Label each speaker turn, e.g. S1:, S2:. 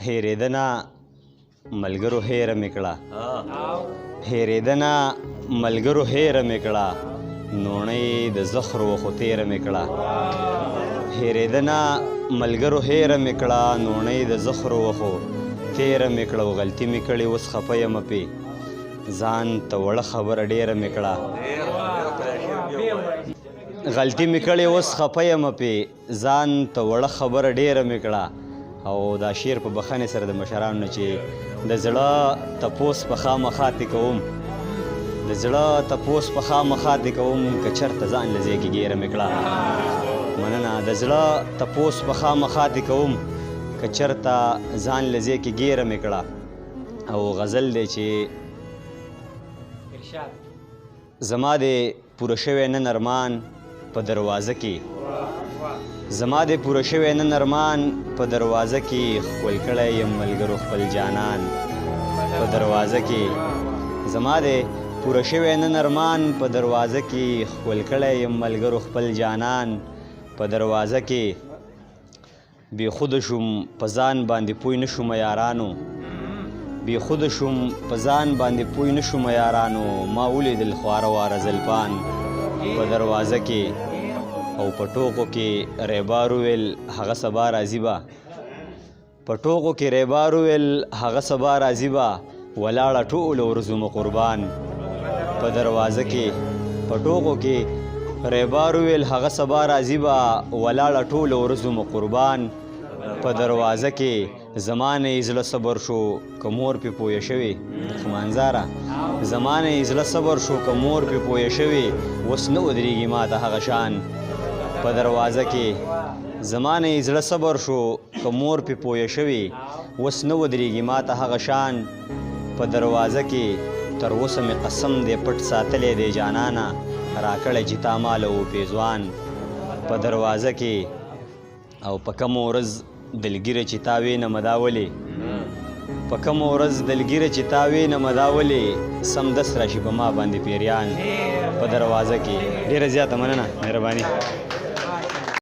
S1: هېرېدنه ملګرو هېره مې کړه هېرېدنه ملګرو هېره مې کړه نوڼۍ د زخرو خو تېره مې کړه هېرېدنه ملګرو هېره مې کړه نوڼۍ د زخرو خو تېره مې کړه او غلطي مې کړې اوس خفه یمه پې ځان ته وړه خبره ډېره مې کړه غلطي مې کړې اوس خفه یمه پې ځان ته وړه خبره ډېره مې کړه او دا شعر په بخښنې سره د مشرانو نه چې د زړه تپوس په خامخا دې کوم د زړه تپوس په خامخا دې کوم که چېرته ځان له ځای کې ګیره مې کړه مننه د زړه تپوس په خامخا دې کوم که چېرته ځان له ځای کې ګیره مې کړه او غزل دی چې زما د پوره شوی نن ارمان په دروازه کې زما د پوره شوی نن ارمان په دروازه کې ښکل کړی یم ملګرو خپل جانان په دروازه کې زما د پوره شوی نن ارمان په دروازه کې ښکل کړی یم ملګرو خپل جانان په دروازه کې بې خوده شوم په ځان باندې پوی نه شوم یارانو بې خوده شوم په ځان باندې پوی نه شوم یارانو ما ولیدل خواره واره زلفان په دروازه کې او په ټوکو کې ریبار وویل هغه سبا راځي به په ټوکو کې ریبار وویل هغه سبا راځي به ولاړه ټولو ورځو مو قربان په دروازه کې په ټوکو کې ریبار وویل هغه سبا راځي به ولاړه ټولو ورځو مو قربان په دروازه کې زمانه یې زړه صبر شو که مور پې پویه شوې خمانزاره زمانه یې زړه صبر شو که مور پې پویه شوې اوس نه ودرېږي ما ته هغه شان په دروازه کې زمانه یې زړه صبر شو که مور پې پویه شوې اوس نه ودرېږي ما ته هغه شان په دروازه کې تر اوسه مې قسم دی پټ ساتلی دی جانانه راکړی چې تا ماله و پیزوان په دروازه کې او په کومه ورځ دلګیره چې تا وینمه دا ولې په کومه ورځ دلګیره چې تا وینمه دا ولې سمدست راشي په ما باندې پیریان په دروازه کې ډېره زیاته مننه مهرباني